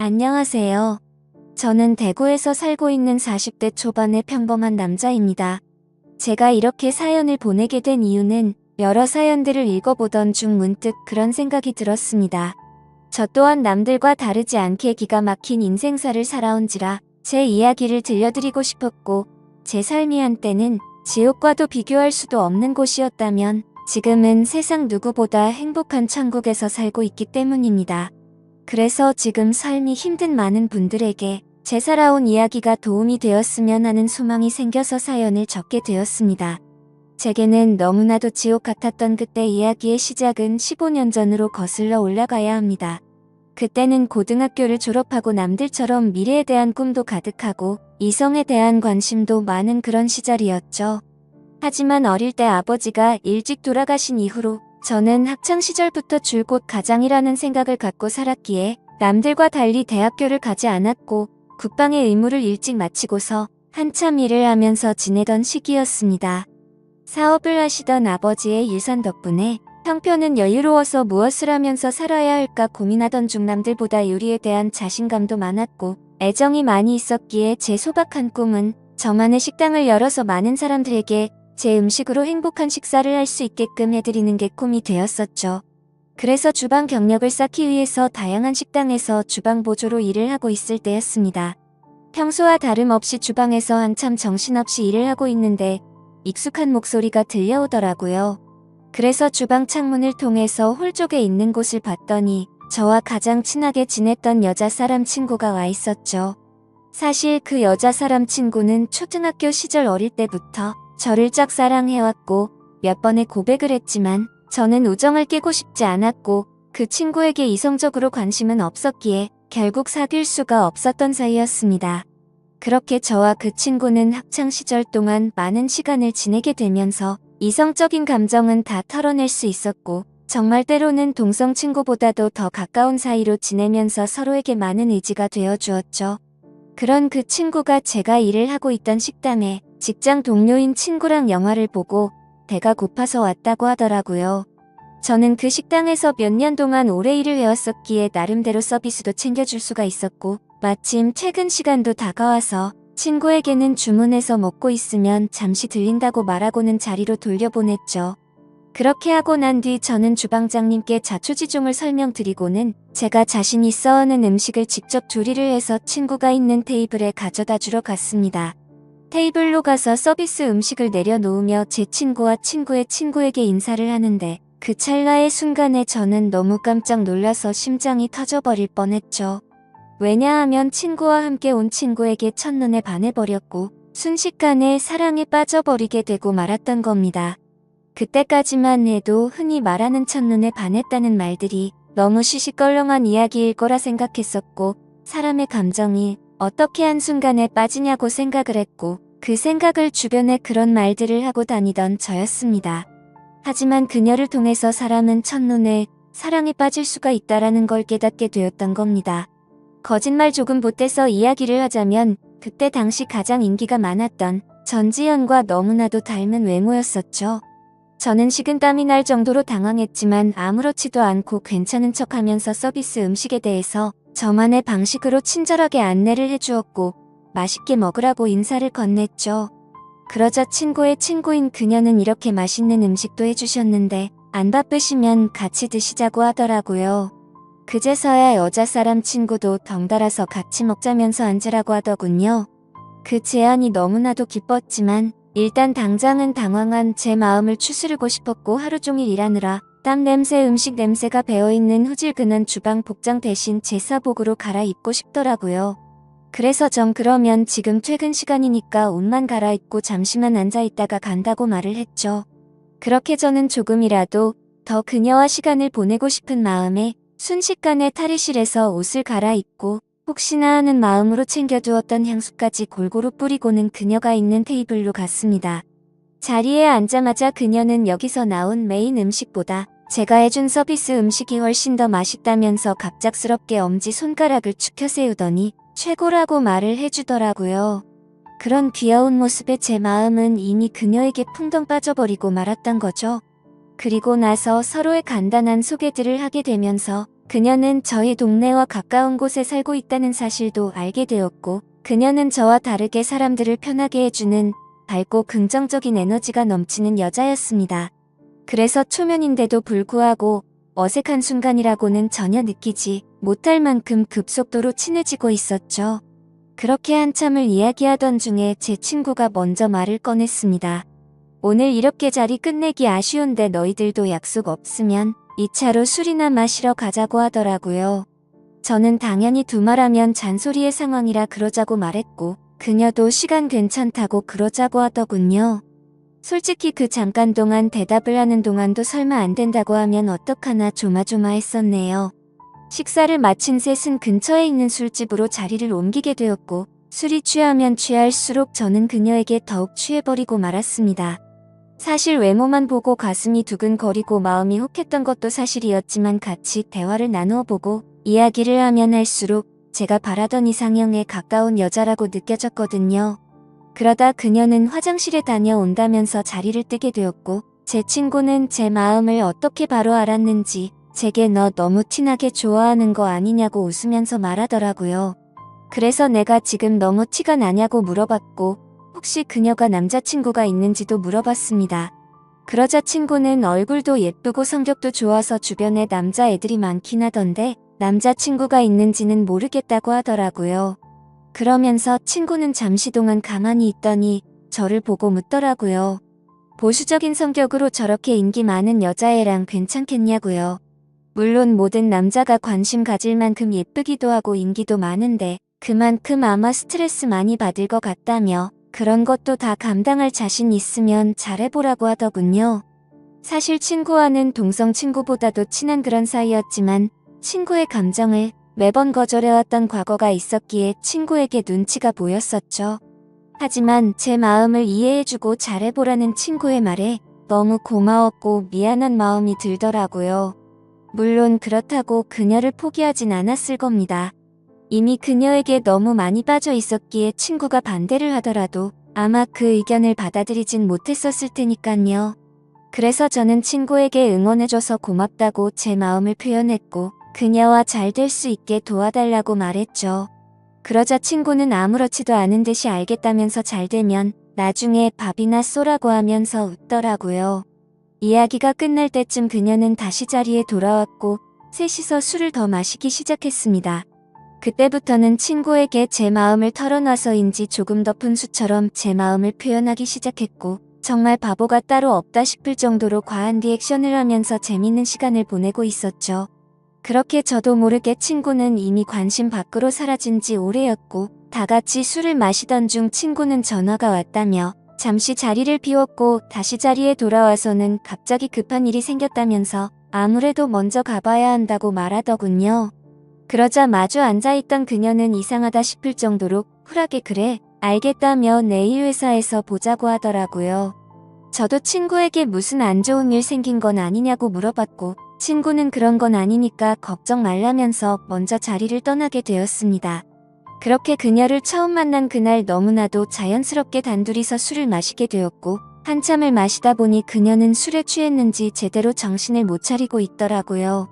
안녕하세요. 저는 대구에서 살고 있는 40대 초반의 평범한 남자입니다. 제가 이렇게 사연을 보내게 된 이유는 여러 사연들을 읽어보던 중 문득 그런 생각이 들었습니다. 저 또한 남들과 다르지 않게 기가 막힌 인생사를 살아온지라 제 이야기를 들려드리고 싶었고, 제 삶이 한때는 지옥과도 비교할 수도 없는 곳이었다면 지금은 세상 누구보다 행복한 천국에서 살고 있기 때문입니다. 그래서 지금 삶이 힘든 많은 분들에게 제 살아온 이야기가 도움이 되었으면 하는 소망이 생겨서 사연을 적게 되었습니다. 제게는 너무나도 지옥 같았던 그때 이야기의 시작은 15년 전으로 거슬러 올라가야 합니다. 그때는 고등학교를 졸업하고 남들처럼 미래에 대한 꿈도 가득하고 이성에 대한 관심도 많은 그런 시절이었죠. 하지만 어릴 때 아버지가 일찍 돌아가신 이후로 저는 학창시절부터 줄곧 가장이라는 생각을 갖고 살았기에 남들과 달리 대학교를 가지 않았고 국방의 의무를 일찍 마치고서 한참 일을 하면서 지내던 시기였습니다. 사업을 하시던 아버지의 일산 덕분에 형편은 여유로워서 무엇을 하면서 살아야 할까 고민하던 중 남들보다 요리에 대한 자신감도 많았고 애정이 많이 있었기에 제 소박한 꿈은 저만의 식당을 열어서 많은 사람들에게 제 음식으로 행복한 식사를 할 수 있게끔 해드리는 게 꿈이 되었었죠. 그래서 주방 경력을 쌓기 위해서 다양한 식당에서 주방 보조로 일을 하고 있을 때였습니다. 평소와 다름없이 주방에서 한참 정신없이 일을 하고 있는데 익숙한 목소리가 들려오더라고요. 그래서 주방 창문을 통해서 홀 쪽에 있는 곳을 봤더니 저와 가장 친하게 지냈던 여자 사람 친구가 와 있었죠. 사실 그 여자 사람 친구는 초등학교 시절 어릴 때부터 저를 짝사랑해왔고 몇 번의 고백을 했지만 저는 우정을 깨고 싶지 않았고 그 친구에게 이성적으로 관심은 없었기에 결국 사귈 수가 없었던 사이였습니다. 그렇게 저와 그 친구는 학창시절 동안 많은 시간을 지내게 되면서 이성적인 감정은 다 털어낼 수 있었고 정말 때로는 동성 친구보다도 더 가까운 사이로 지내면서 서로에게 많은 의지가 되어주었죠. 그런 그 친구가 제가 일을 하고 있던 식당에 직장 동료인 친구랑 영화를 보고 배가 고파서 왔다고 하더라고요. 저는 그 식당에서 몇 년 동안 오래 일을 해왔었기에 나름대로 서비스도 챙겨줄 수가 있었고 마침 퇴근 시간도 다가와서 친구에게는 주문해서 먹고 있으면 잠시 들린다고 말하고는 자리로 돌려보냈죠. 그렇게 하고 난 뒤 저는 주방장님께 자초지종을 설명드리고는 제가 자신 있어 하는 음식을 직접 조리를 해서 친구가 있는 테이블에 가져다 주러 갔습니다. 테이블로 가서 서비스 음식을 내려놓으며 제 친구와 친구의 친구에게 인사를 하는데 그 찰나의 순간에 저는 너무 깜짝 놀라서 심장이 터져버릴 뻔했죠. 왜냐하면 친구와 함께 온 친구에게 첫눈에 반해버렸고 순식간에 사랑에 빠져버리게 되고 말았던 겁니다. 그때까지만 해도 흔히 말하는 첫눈에 반했다는 말들이 너무 시시껄렁한 이야기일 거라 생각했었고 사람의 감정이 어떻게 한순간에 빠지냐고 생각을 했고 그 생각을 주변에 그런 말들을 하고 다니던 저였습니다. 하지만 그녀를 통해서 사람은 첫눈에 사랑에 빠질 수가 있다라는 걸 깨닫게 되었던 겁니다. 거짓말 조금 보태서 이야기를 하자면 그때 당시 가장 인기가 많았던 전지현과 너무나도 닮은 외모였었죠. 저는 식은땀이 날 정도로 당황했지만 아무렇지도 않고 괜찮은 척하면서 서비스 음식에 대해서 저만의 방식으로 친절하게 안내를 해주었고 맛있게 먹으라고 인사를 건넸죠. 그러자 친구의 친구인 그녀는 이렇게 맛있는 음식도 해주셨는데 안 바쁘시면 같이 드시자고 하더라고요. 그제서야 여자 사람 친구도 덩달아서 같이 먹자면서 앉으라고 하더군요. 그 제안이 너무나도 기뻤지만 일단 당장은 당황한 제 마음을 추스르고 싶었고 하루 종일 일하느라 땀 냄새 음식 냄새가 배어있는 후질근한 주방 복장 대신 제 사복으로 갈아입고 싶더라고요. 그래서 전 그러면 지금 퇴근 시간이니까 옷만 갈아입고 잠시만 앉아있다가 간다고 말을 했죠. 그렇게 저는 조금이라도 더 그녀와 시간을 보내고 싶은 마음에 순식간에 탈의실에서 옷을 갈아입고 혹시나 하는 마음으로 챙겨두었던 향수까지 골고루 뿌리고는 그녀가 있는 테이블로 갔습니다. 자리에 앉자마자 그녀는 여기서 나온 메인 음식보다 제가 해준 서비스 음식이 훨씬 더 맛있다면서 갑작스럽게 엄지손가락을 축혀 세우더니 최고라고 말을 해주더라고요. 그런 귀여운 모습에 제 마음은 이미 그녀에게 풍덩 빠져버리고 말았던 거죠. 그리고 나서 서로의 간단한 소개들을 하게 되면서 그녀는 저희 동네와 가까운 곳에 살고 있다는 사실도 알게 되었고, 그녀는 저와 다르게 사람들을 편하게 해주는 밝고 긍정적인 에너지가 넘치는 여자였습니다. 그래서 초면인데도 불구하고 어색한 순간이라고는 전혀 느끼지 못할 만큼 급속도로 친해지고 있었죠. 그렇게 한참을 이야기하던 중에 제 친구가 먼저 말을 꺼냈습니다. 오늘 이렇게 자리 끝내기 아쉬운데 너희들도 약속 없으면 2차로 술이나 마시러 가자고 하더라고요. 저는 당연히 두말하면 잔소리의 상황이라 그러자고 말했고, 그녀도 시간 괜찮다고 그러자고 하더군요. 솔직히 그 잠깐 동안 대답을 하는 동안도 설마 안 된다고 하면 어떡하나 조마조마했었네요. 식사를 마친 셋은 근처에 있는 술집으로 자리를 옮기게 되었고, 술이 취하면 취할수록 저는 그녀에게 더욱 취해버리고 말았습니다. 사실 외모만 보고 가슴이 두근거리고 마음이 혹했던 것도 사실이었지만 같이 대화를 나누어 보고 이야기를 하면 할수록 제가 바라던 이상형에 가까운 여자라고 느껴졌거든요. 그러다 그녀는 화장실에 다녀온다면서 자리를 뜨게 되었고, 제 친구는 제 마음을 어떻게 바로 알았는지 제게 너 너무 티나게 좋아하는 거 아니냐고 웃으면서 말하더라고요. 그래서 내가 지금 너무 티가 나냐고 물어봤고, 혹시 그녀가 남자친구가 있는지도 물어봤습니다. 그러자 친구는 얼굴도 예쁘고 성격도 좋아서 주변에 남자애들이 많긴 하던데 남자친구가 있는지는 모르겠다고 하더라고요. 그러면서 친구는 잠시 동안 가만히 있더니 저를 보고 묻더라고요. 보수적인 성격으로 저렇게 인기 많은 여자애랑 괜찮겠냐고요. 물론 모든 남자가 관심 가질 만큼 예쁘기도 하고 인기도 많은데 그만큼 아마 스트레스 많이 받을 것 같다며 그런 것도 다 감당할 자신 있으면 잘해보라고 하더군요. 사실 친구와는 동성 친구보다도 친한 그런 사이였지만 친구의 감정을 매번 거절해왔던 과거가 있었기에 친구에게 눈치가 보였었죠. 하지만 제 마음을 이해해주고 잘해보라는 친구의 말에 너무 고마웠고 미안한 마음이 들더라고요. 물론 그렇다고 그녀를 포기하진 않았을 겁니다. 이미 그녀에게 너무 많이 빠져 있었기에 친구가 반대를 하더라도 아마 그 의견을 받아들이진 못했었을 테니깐요. 그래서 저는 친구에게 응원해줘서 고맙다고 제 마음을 표현했고 그녀와 잘 될 수 있게 도와달라고 말했죠. 그러자 친구는 아무렇지도 않은 듯이 알겠다면서 잘 되면 나중에 밥이나 쏘라고 하면서 웃더라고요. 이야기가 끝날 때쯤 그녀는 다시 자리에 돌아왔고 셋이서 술을 더 마시기 시작했습니다. 그때부터는 친구에게 제 마음을 털어놔서인지 조금 더 푼수처럼 제 마음을 표현하기 시작했고 정말 바보가 따로 없다 싶을 정도로 과한 리액션을 하면서 재밌는 시간을 보내고 있었죠. 그렇게 저도 모르게 친구는 이미 관심 밖으로 사라진 지 오래였고 다 같이 술을 마시던 중 친구는 전화가 왔다며 잠시 자리를 비웠고 다시 자리에 돌아와서는 갑자기 급한 일이 생겼다면서 아무래도 먼저 가봐야 한다고 말하더군요. 그러자 마주 앉아있던 그녀는 이상하다 싶을 정도로 쿨하게 그래, 알겠다며 내일 회사에서 보자고 하더라고요. 저도 친구에게 무슨 안 좋은 일 생긴 건 아니냐고 물어봤고 친구는 그런 건 아니니까 걱정 말라면서 먼저 자리를 떠나게 되었습니다. 그렇게 그녀를 처음 만난 그날 너무나도 자연스럽게 단둘이서 술을 마시게 되었고 한참을 마시다 보니 그녀는 술에 취했는지 제대로 정신을 못 차리고 있더라고요.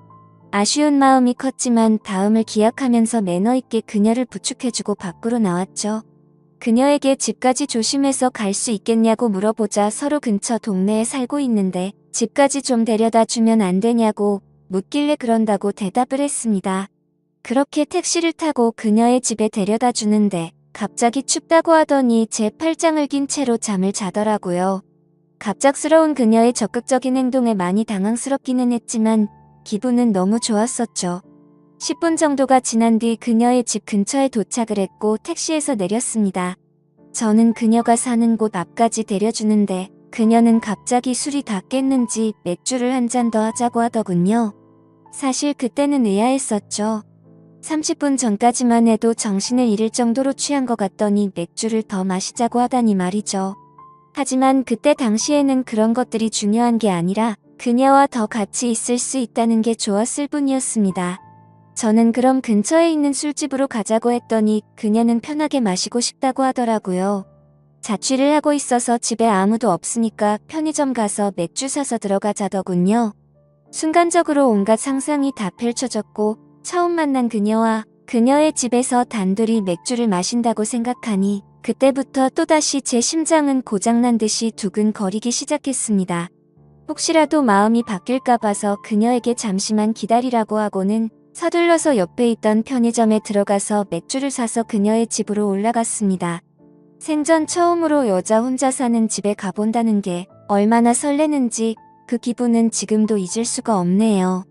아쉬운 마음이 컸지만 다음을 기약하면서 매너 있게 그녀를 부축해주고 밖으로 나왔죠. 그녀에게 집까지 조심해서 갈 수 있겠냐고 물어보자 서로 근처 동네에 살고 있는데 집까지 좀 데려다 주면 안 되냐고 묻길래 그런다고 대답을 했습니다. 그렇게 택시를 타고 그녀의 집에 데려다 주는데 갑자기 춥다고 하더니 제 팔짱을 낀 채로 잠을 자더라고요. 갑작스러운 그녀의 적극적인 행동에 많이 당황스럽기는 했지만 기분은 너무 좋았었죠. 10분 정도가 지난 뒤 그녀의 집 근처에 도착을 했고 택시에서 내렸습니다. 저는 그녀가 사는 곳 앞까지 데려주는데 그녀는 갑자기 술이 다 깼는지 맥주를 한 잔 더 하자고 하더군요. 사실 그때는 의아했었죠. 30분 전까지만 해도 정신을 잃을 정도로 취한 것 같더니 맥주를 더 마시자고 하다니 말이죠. 하지만 그때 당시에는 그런 것들이 중요한 게 아니라 그녀와 더 같이 있을 수 있다는 게 좋았을 뿐이었습니다. 저는 그럼 근처에 있는 술집으로 가자고 했더니 그녀는 편하게 마시고 싶다고 하더라고요. 자취를 하고 있어서 집에 아무도 없으니까 편의점 가서 맥주 사서 들어가자더군요. 순간적으로 온갖 상상이 다 펼쳐졌고 처음 만난 그녀와 그녀의 집에서 단둘이 맥주를 마신다고 생각하니 그때부터 또다시 제 심장은 고장난 듯이 두근거리기 시작했습니다. 혹시라도 마음이 바뀔까 봐서 그녀에게 잠시만 기다리라고 하고는 서둘러서 옆에 있던 편의점에 들어가서 맥주를 사서 그녀의 집으로 올라갔습니다. 생전 처음으로 여자 혼자 사는 집에 가본다는 게 얼마나 설레는지 그 기분은 지금도 잊을 수가 없네요.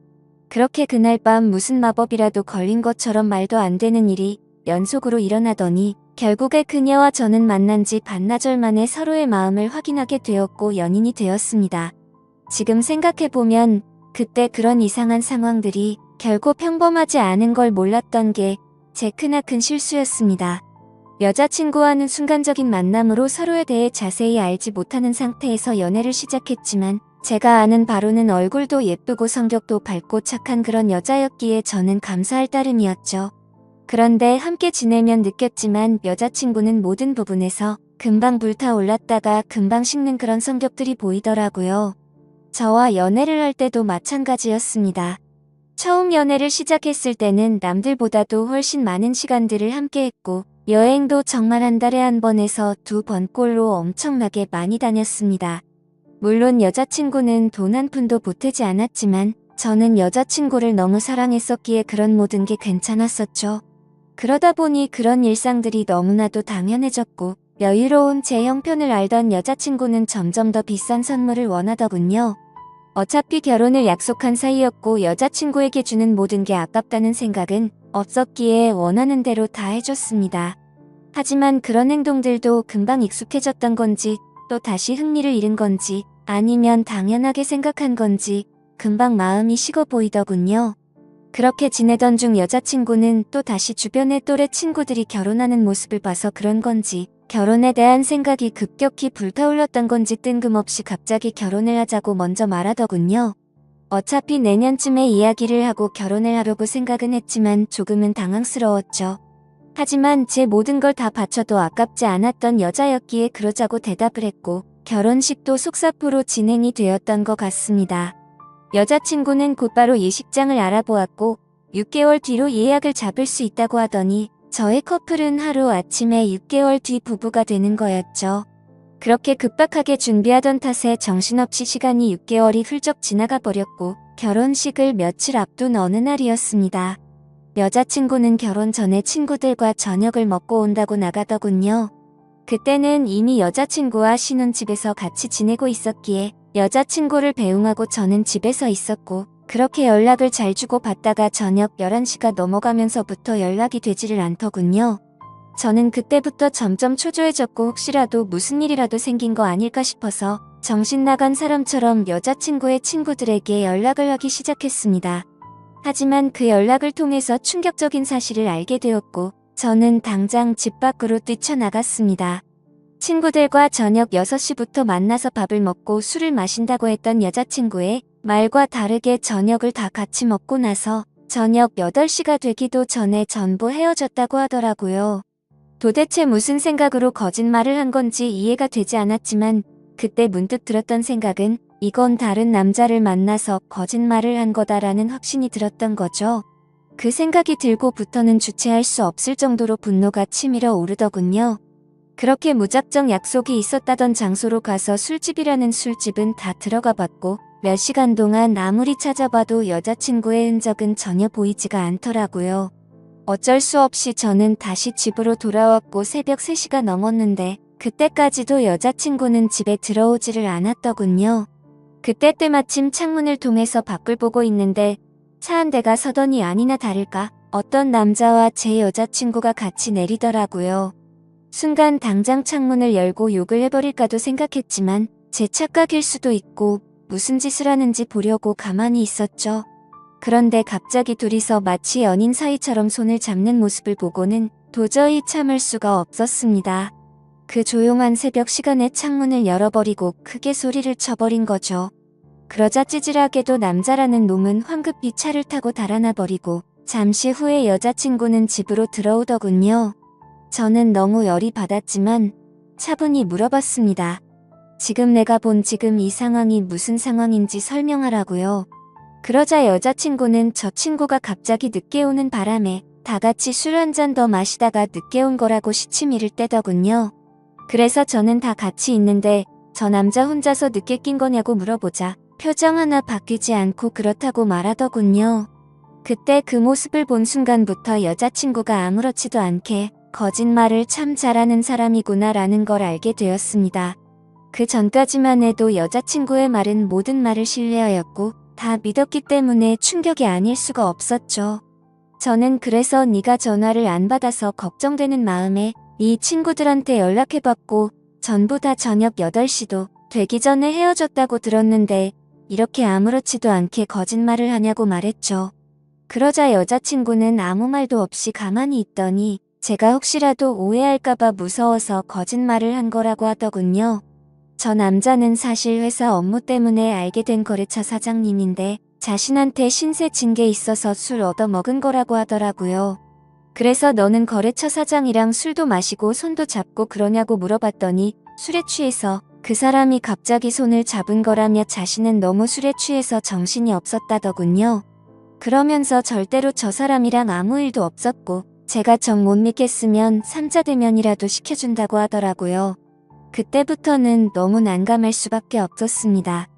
그렇게 그날 밤 무슨 마법이라도 걸린 것처럼 말도 안 되는 일이 연속으로 일어나더니 결국에 그녀와 저는 만난 지 반나절 만에 서로의 마음을 확인하게 되었고 연인이 되었습니다. 지금 생각해보면 그때 그런 이상한 상황들이 결코 평범하지 않은 걸 몰랐던 게 제 크나큰 실수였습니다. 여자친구와는 순간적인 만남으로 서로에 대해 자세히 알지 못하는 상태에서 연애를 시작했지만 제가 아는 바로는 얼굴도 예쁘고 성격도 밝고 착한 그런 여자였기에 저는 감사할 따름이었죠. 그런데 함께 지내면 느꼈지만 여자친구는 모든 부분에서 금방 불타올랐다가 금방 식는 그런 성격들이 보이더라고요. 저와 연애를 할 때도 마찬가지였습니다. 처음 연애를 시작했을 때는 남들보다도 훨씬 많은 시간들을 함께 했고 여행도 정말 한 달에 한 번에서 2번꼴로 엄청나게 많이 다녔습니다. 물론 여자친구는 돈 한 푼도 보태지 않았지만 저는 여자친구를 너무 사랑했었기에 그런 모든 게 괜찮았었죠. 그러다 보니 그런 일상들이 너무나도 당연해졌고 여유로운 제 형편을 알던 여자친구는 점점 더 비싼 선물을 원하더군요. 어차피 결혼을 약속한 사이였고 여자친구에게 주는 모든 게 아깝다는 생각은 없었기에 원하는 대로 다 해줬습니다. 하지만 그런 행동들도 금방 익숙해졌던 건지 또 다시 흥미를 잃은 건지 아니면 당연하게 생각한 건지 금방 마음이 식어 보이더군요. 그렇게 지내던 중 여자친구는 또 다시 주변의 또래 친구들이 결혼하는 모습을 봐서 그런 건지 결혼에 대한 생각이 급격히 불타올랐던 건지 뜬금없이 갑자기 결혼을 하자고 먼저 말하더군요. 어차피 내년쯤에 이야기를 하고 결혼을 하려고 생각은 했지만 조금은 당황스러웠죠. 하지만 제 모든 걸 다 바쳐도 아깝지 않았던 여자였기에 그러자고 대답을 했고 결혼식도 속사포로 진행이 되었던 것 같습니다. 여자친구는 곧바로 예식장을 알아보았고 6개월 뒤로 예약을 잡을 수 있다고 하더니 저의 커플은 하루아침에 6개월 뒤 부부가 되는 거였죠. 그렇게 급박하게 준비하던 탓에 정신없이 시간이 6개월이 훌쩍 지나가 버렸고 결혼식을 며칠 앞둔 어느 날이었습니다. 여자친구는 결혼 전에 친구들과 저녁을 먹고 온다고 나가더군요. 그때는 이미 여자친구와 신혼집에서 같이 지내고 있었기에 여자친구를 배웅하고 저는 집에서 있었고 그렇게 연락을 잘 주고받다가 저녁 11시가 넘어가면서부터 연락이 되지를 않더군요. 저는 그때부터 점점 초조해졌고 혹시라도 무슨 일이라도 생긴 거 아닐까 싶어서 정신 나간 사람처럼 여자친구의 친구들에게 연락을 하기 시작했습니다. 하지만 그 연락을 통해서 충격적인 사실을 알게 되었고 저는 당장 집 밖으로 뛰쳐나갔습니다. 친구들과 저녁 6시부터 만나서 밥을 먹고 술을 마신다고 했던 여자친구의 말과 다르게 저녁을 다 같이 먹고 나서 저녁 8시가 되기도 전에 전부 헤어졌다고 하더라고요. 도대체 무슨 생각으로 거짓말을 한 건지 이해가 되지 않았지만 그때 문득 들었던 생각은 이건 다른 남자를 만나서 거짓말을 한 거다라는 확신이 들었던 거죠. 그 생각이 들고부터는 주체할 수 없을 정도로 분노가 치밀어 오르더군요. 그렇게 무작정 약속이 있었다던 장소로 가서 술집이라는 술집은 다 들어가 봤고 몇 시간 동안 아무리 찾아봐도 여자친구의 흔적은 전혀 보이지가 않더라고요. 어쩔 수 없이 저는 다시 집으로 돌아왔고 새벽 3시가 넘었는데 그때까지도 여자친구는 집에 들어오지를 않았더군요. 그때 때마침 창문을 통해서 밖을 보고 있는데 차 한 대가 서더니 아니나 다를까 어떤 남자와 제 여자친구가 같이 내리더라고요. 순간 당장 창문을 열고 욕을 해버릴까도 생각했지만 제 착각일 수도 있고 무슨 짓을 하는지 보려고 가만히 있었죠. 그런데 갑자기 둘이서 마치 연인 사이처럼 손을 잡는 모습을 보고는 도저히 참을 수가 없었습니다. 그 조용한 새벽 시간에 창문을 열어버리고 크게 소리를 쳐버린 거죠. 그러자 찌질하게도 남자라는 놈은 황급히 차를 타고 달아나 버리고 잠시 후에 여자친구는 집으로 들어오더군요. 저는 너무 열이 받았지만 차분히 물어봤습니다. 지금 내가 본 지금 이 상황이 무슨 상황인지 설명하라고요. 그러자 여자친구는 저 친구가 갑자기 늦게 오는 바람에 다 같이 술 한 잔 더 마시다가 늦게 온 거라고 시치미를 떼더군요. 그래서 저는 다 같이 있는데 저 남자 혼자서 늦게 낀 거냐고 물어보자 표정 하나 바뀌지 않고 그렇다고 말하더군요. 그때 그 모습을 본 순간부터 여자친구가 아무렇지도 않게 거짓말을 참 잘하는 사람이구나 라는 걸 알게 되었습니다. 그 전까지만 해도 여자친구의 말은 모든 말을 신뢰하였고 다 믿었기 때문에 충격이 아닐 수가 없었죠. 저는 그래서 네가 전화를 안 받아서 걱정되는 마음에 이 친구들한테 연락해봤고 전부 다 저녁 8시도 되기 전에 헤어졌다고 들었는데 이렇게 아무렇지도 않게 거짓말을 하냐고 말했죠. 그러자 여자친구는 아무 말도 없이 가만히 있더니 제가 혹시라도 오해할까봐 무서워서 거짓말을 한 거라고 하더군요. 저 남자는 사실 회사 업무 때문에 알게 된 거래처 사장님인데 자신한테 신세 진 게 있어서 술 얻어먹은 거라고 하더라고요. 그래서 너는 거래처 사장이랑 술도 마시고 손도 잡고 그러냐고 물어봤더니 술에 취해서 그 사람이 갑자기 손을 잡은 거라며 자신은 너무 술에 취해서 정신이 없었다더군요. 그러면서 절대로 저 사람이랑 아무 일도 없었고 제가 정 못 믿겠으면 삼자대면이라도 시켜준다고 하더라고요. 그때부터는 너무 난감할 수밖에 없었습니다.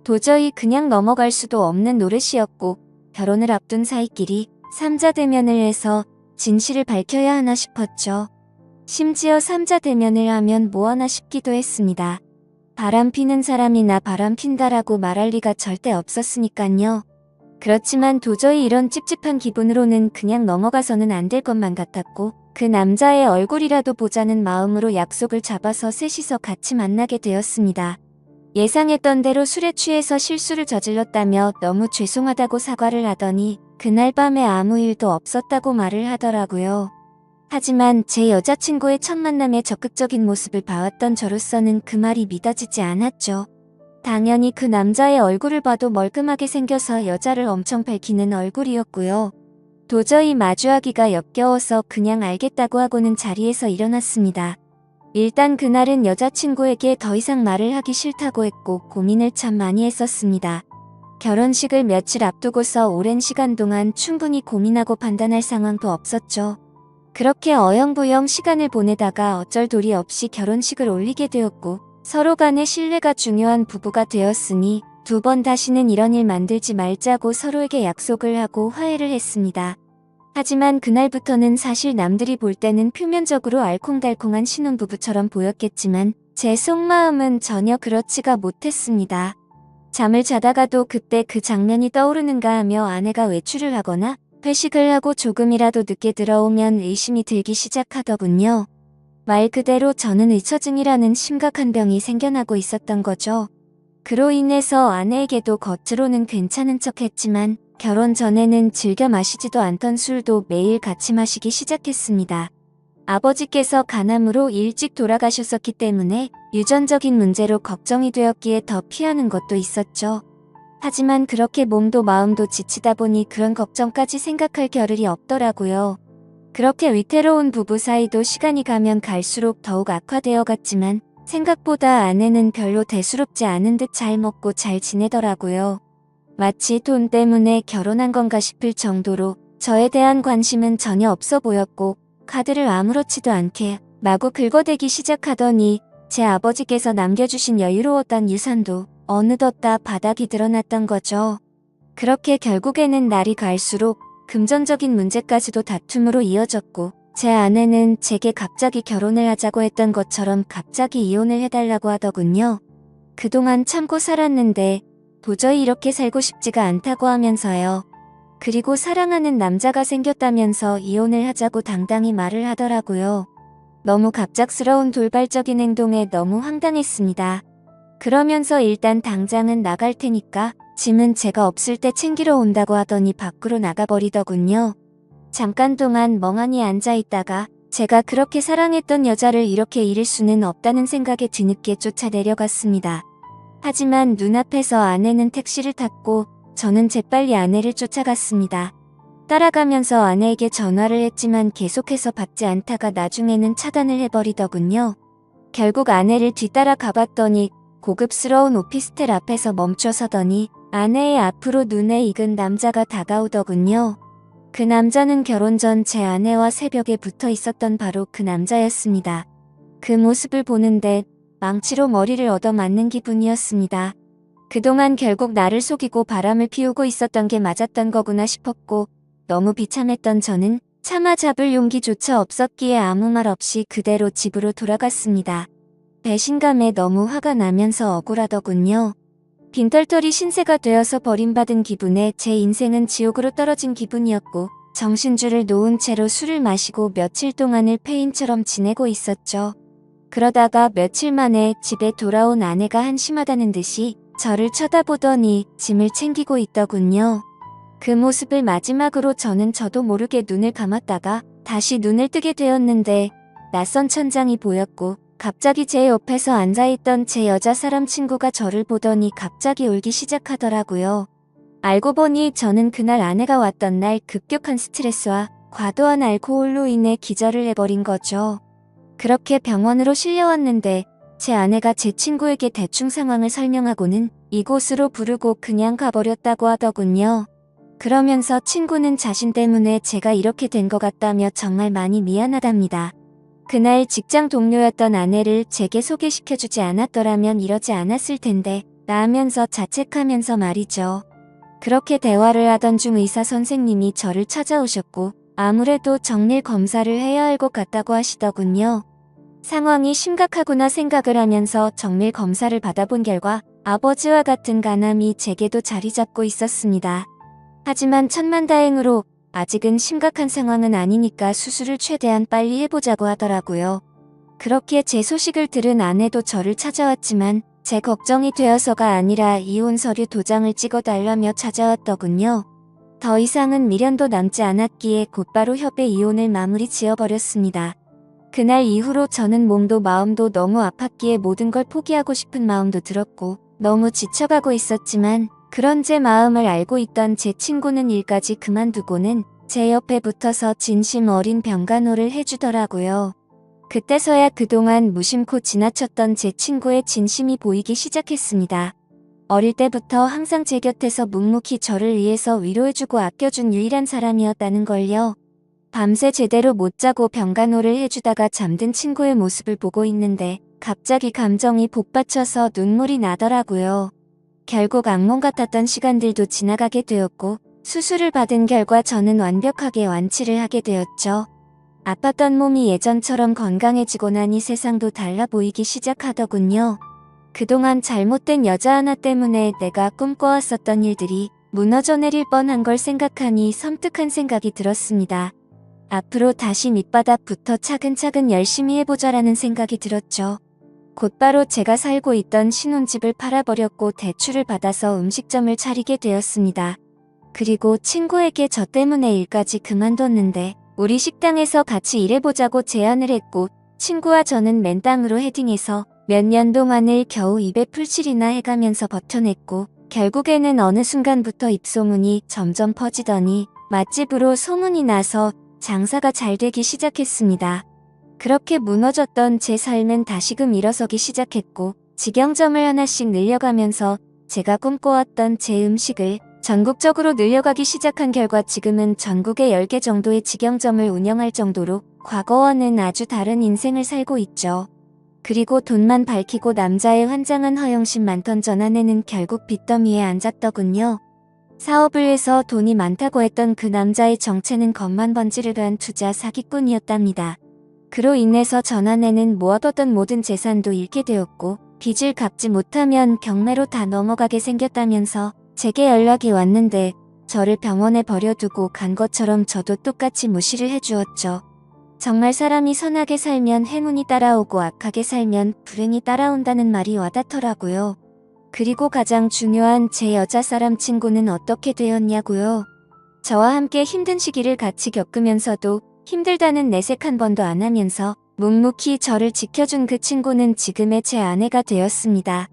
도저히 그냥 넘어갈 수도 없는 노릇이었고 결혼을 앞둔 사이끼리 삼자대면을 해서 진실을 밝혀야 하나 싶었죠. 심지어 삼자대면을 하면 뭐 하나 싶기도 했습니다. 바람 피는 사람이 나 바람 핀다라고 말할 리가 절대 없었으니깐요. 그렇지만 도저히 이런 찝찝한 기분으로는 그냥 넘어가서는 안 될 것만 같았고 그 남자의 얼굴이라도 보자는 마음으로 약속을 잡아서 셋이서 같이 만나게 되었습니다. 예상했던 대로 술에 취해서 실수를 저질렀다며 너무 죄송하다고 사과를 하더니 그날 밤에 아무 일도 없었다고 말을 하더라고요. 하지만 제 여자친구의 첫 만남의 적극적인 모습을 봐왔던 저로서는 그 말이 믿어지지 않았죠. 당연히 그 남자의 얼굴을 봐도 멀끔하게 생겨서 여자를 엄청 밝히는 얼굴이었고요. 도저히 마주하기가 역겨워서 그냥 알겠다고 하고는 자리에서 일어났습니다. 일단 그날은 여자친구에게 더 이상 말을 하기 싫다고 했고 고민을 참 많이 했었습니다. 결혼식을 며칠 앞두고서 오랜 시간 동안 충분히 고민하고 판단할 상황도 없었죠. 그렇게 어영부영 시간을 보내다가 어쩔 도리 없이 결혼식을 올리게 되었고 서로 간의 신뢰가 중요한 부부가 되었으니 두 번 다시는 이런 일 만들지 말자고 서로에게 약속을 하고 화해를 했습니다. 하지만 그날부터는 사실 남들이 볼 때는 표면적으로 알콩달콩한 신혼부부처럼 보였겠지만 제 속마음은 전혀 그렇지가 못했습니다. 잠을 자다가도 그때 그 장면이 떠오르는가 하며 아내가 외출을 하거나 회식을 하고 조금이라도 늦게 들어오면 의심이 들기 시작하더군요. 말 그대로 저는 의처증이라는 심각한 병이 생겨나고 있었던 거죠. 그로 인해서 아내에게도 겉으로는 괜찮은 척했지만 결혼 전에는 즐겨 마시지도 않던 술도 매일 같이 마시기 시작했습니다. 아버지께서 간암으로 일찍 돌아가셨었기 때문에 유전적인 문제로 걱정이 되었기에 더 피하는 것도 있었죠. 하지만 그렇게 몸도 마음도 지치다 보니 그런 걱정까지 생각할 겨를이 없더라고요. 그렇게 위태로운 부부 사이도 시간이 가면 갈수록 더욱 악화되어 갔지만 생각보다 아내는 별로 대수롭지 않은 듯 잘 먹고 잘 지내더라고요. 마치 돈 때문에 결혼한 건가 싶을 정도로 저에 대한 관심은 전혀 없어 보였고 카드를 아무렇지도 않게 마구 긁어대기 시작하더니 제 아버지께서 남겨주신 여유로웠던 유산도 어느덧 다 바닥이 드러났던 거죠. 그렇게 결국에는 날이 갈수록 금전적인 문제까지도 다툼으로 이어졌고 제 아내는 제게 갑자기 결혼을 하자고 했던 것처럼 갑자기 이혼을 해달라고 하더군요. 그동안 참고 살았는데 도저히 이렇게 살고 싶지가 않다고 하면서요. 그리고 사랑하는 남자가 생겼다면서 이혼을 하자고 당당히 말을 하더라고요. 너무 갑작스러운 돌발적인 행동에 너무 황당했습니다. 그러면서 일단 당장은 나갈 테니까 짐은 제가 없을 때 챙기러 온다고 하더니 밖으로 나가버리더군요. 잠깐 동안 멍하니 앉아있다가 제가 그렇게 사랑했던 여자를 이렇게 잃을 수는 없다는 생각에 뒤늦게 쫓아 내려갔습니다. 하지만 눈앞에서 아내는 택시를 탔고 저는 재빨리 아내를 쫓아갔습니다. 따라가면서 아내에게 전화를 했지만 계속해서 받지 않다가 나중에는 차단을 해버리더군요. 결국 아내를 뒤따라 가봤더니 고급스러운 오피스텔 앞에서 멈춰서더니 아내의 앞으로 눈에 익은 남자가 다가오더군요. 그 남자는 결혼 전 제 아내와 새벽에 붙어 있었던 바로 그 남자였습니다. 그 모습을 보는데 망치로 머리를 얻어맞는 기분이었습니다. 그동안 결국 나를 속이고 바람을 피우고 있었던 게 맞았던 거구나 싶었고, 너무 비참했던 저는 차마 잡을 용기조차 없었기에 아무 말 없이 그대로 집으로 돌아갔습니다. 배신감에 너무 화가 나면서 억울하더군요. 빈털터리 신세가 되어서 버림받은 기분에 제 인생은 지옥으로 떨어진 기분이었고, 정신줄을 놓은 채로 술을 마시고 며칠 동안을 폐인처럼 지내고 있었죠. 그러다가 며칠 만에 집에 돌아온 아내가 한심하다는 듯이 저를 쳐다보더니 짐을 챙기고 있더군요. 그 모습을 마지막으로 저는 저도 모르게 눈을 감았다가 다시 눈을 뜨게 되었는데, 낯선 천장이 보였고 갑자기 제 옆에서 앉아있던 제 여자 사람 친구가 저를 보더니 갑자기 울기 시작하더라고요. 알고 보니 저는 그날 아내가 왔던 날 급격한 스트레스와 과도한 알코올로 인해 기절을 해버린 거죠. 그렇게 병원으로 실려왔는데 제 아내가 제 친구에게 대충 상황을 설명하고는 이곳으로 부르고 그냥 가버렸다고 하더군요. 그러면서 친구는 자신 때문에 제가 이렇게 된 것 같다며 정말 많이 미안하답니다. 그날 직장 동료였던 아내를 제게 소개시켜주지 않았더라면 이러지 않았을 텐데 라면서 자책하면서 말이죠. 그렇게 대화를 하던 중 의사 선생님이 저를 찾아오셨고 아무래도 정밀 검사를 해야 할 것 같다고 하시더군요. 상황이 심각하구나 생각을 하면서 정밀 검사를 받아본 결과 아버지와 같은 간암이 제게도 자리 잡고 있었습니다. 하지만 천만다행으로 아직은 심각한 상황은 아니니까 수술을 최대한 빨리 해보자고 하더라고요. 그렇게 제 소식을 들은 아내도 저를 찾아왔지만 제 걱정이 되어서가 아니라 이혼 서류 도장을 찍어달라며 찾아왔더군요. 더 이상은 미련도 남지 않았기에 곧바로 협의 이혼을 마무리 지어버렸습니다. 그날 이후로 저는 몸도 마음도 너무 아팠기에 모든 걸 포기하고 싶은 마음도 들었고 너무 지쳐가고 있었지만 그런 제 마음을 알고 있던 제 친구는 일까지 그만두고는 제 옆에 붙어서 진심 어린 병간호를 해주더라고요. 그때서야 그동안 무심코 지나쳤던 제 친구의 진심이 보이기 시작했습니다. 어릴 때부터 항상 제 곁에서 묵묵히 저를 위해서 위로해주고 아껴준 유일한 사람이었다는 걸요. 밤새 제대로 못 자고 병간호를 해주다가 잠든 친구의 모습을 보고 있는데 갑자기 감정이 복받쳐서 눈물이 나더라고요. 결국 악몽 같았던 시간들도 지나가게 되었고 수술을 받은 결과 저는 완벽하게 완치를 하게 되었죠. 아팠던 몸이 예전처럼 건강해지고 나니 세상도 달라 보이기 시작하더군요. 그동안 잘못된 여자 하나 때문에 내가 꿈꿔왔었던 일들이 무너져 내릴 뻔한 걸 생각하니 섬뜩한 생각이 들었습니다. 앞으로 다시 밑바닥부터 차근차근 열심히 해보자라는 생각이 들었죠. 곧바로 제가 살고 있던 신혼집을 팔아버렸고 대출을 받아서 음식점을 차리게 되었습니다. 그리고 친구에게 저 때문에 일까지 그만뒀는데 우리 식당에서 같이 일해보자고 제안을 했고 친구와 저는 맨땅으로 헤딩해서 몇 년 동안을 겨우 입에 풀칠이나 해가면서 버텨냈고 결국에는 어느 순간부터 입소문이 점점 퍼지더니 맛집으로 소문이 나서 장사가 잘 되기 시작했습니다. 그렇게 무너졌던 제 삶은 다시금 일어서기 시작했고 직영점을 하나씩 늘려가면서 제가 꿈꿔왔던 제 음식을 전국적으로 늘려가기 시작한 결과 지금은 전국에 10개 정도의 직영점을 운영할 정도로 과거와는 아주 다른 인생을 살고 있죠. 그리고 돈만 밝히고 남자의 환장한 허영심 많던 전 아내는 결국 빚더미에 앉았더군요. 사업을 해서 돈이 많다고 했던 그 남자의 정체는 겉만 번지르르한 투자 사기꾼이었답니다. 그로 인해서 전 아내는 모아뒀던 모든 재산도 잃게 되었고 빚을 갚지 못하면 경매로 다 넘어가게 생겼다면서 제게 연락이 왔는데 저를 병원에 버려두고 간 것처럼 저도 똑같이 무시를 해주었죠. 정말 사람이 선하게 살면 행운이 따라오고 악하게 살면 불행이 따라온다는 말이 와닿더라고요. 그리고 가장 중요한 제 여자 사람 친구는 어떻게 되었냐고요. 저와 함께 힘든 시기를 같이 겪으면서도 힘들다는 내색 한 번도 안 하면서 묵묵히 저를 지켜준 그 친구는 지금의 제 아내가 되었습니다.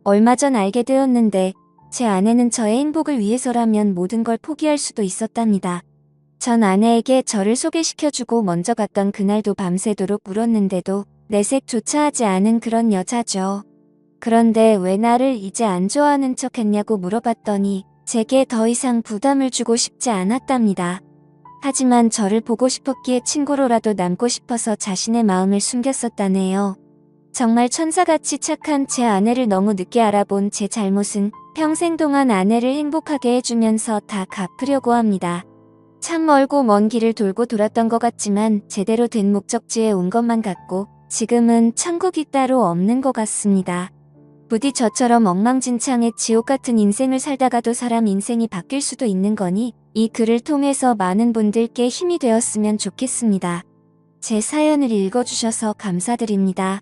얼마 전 알게 되었는데 제 아내는 저의 행복을 위해서라면 모든 걸 포기할 수도 있었답니다. 전 아내에게 저를 소개시켜주고 먼저 갔던 그날도 밤새도록 울었는데도 내색조차 하지 않은 그런 여자죠. 그런데 왜 나를 이제 안 좋아하는 척 했냐고 물어봤더니 제게 더 이상 부담을 주고 싶지 않았답니다. 하지만 저를 보고 싶었기에 친구로라도 남고 싶어서 자신의 마음을 숨겼었다네요. 정말 천사같이 착한 제 아내를 너무 늦게 알아본 제 잘못은 평생 동안 아내를 행복하게 해주면서 다 갚으려고 합니다. 참 멀고 먼 길을 돌고 돌았던 것 같지만 제대로 된 목적지에 온 것만 같고 지금은 천국이 따로 없는 것 같습니다. 부디 저처럼 엉망진창의 지옥 같은 인생을 살다가도 사람 인생이 바뀔 수도 있는 거니 이 글을 통해서 많은 분들께 힘이 되었으면 좋겠습니다. 제 사연을 읽어주셔서 감사드립니다.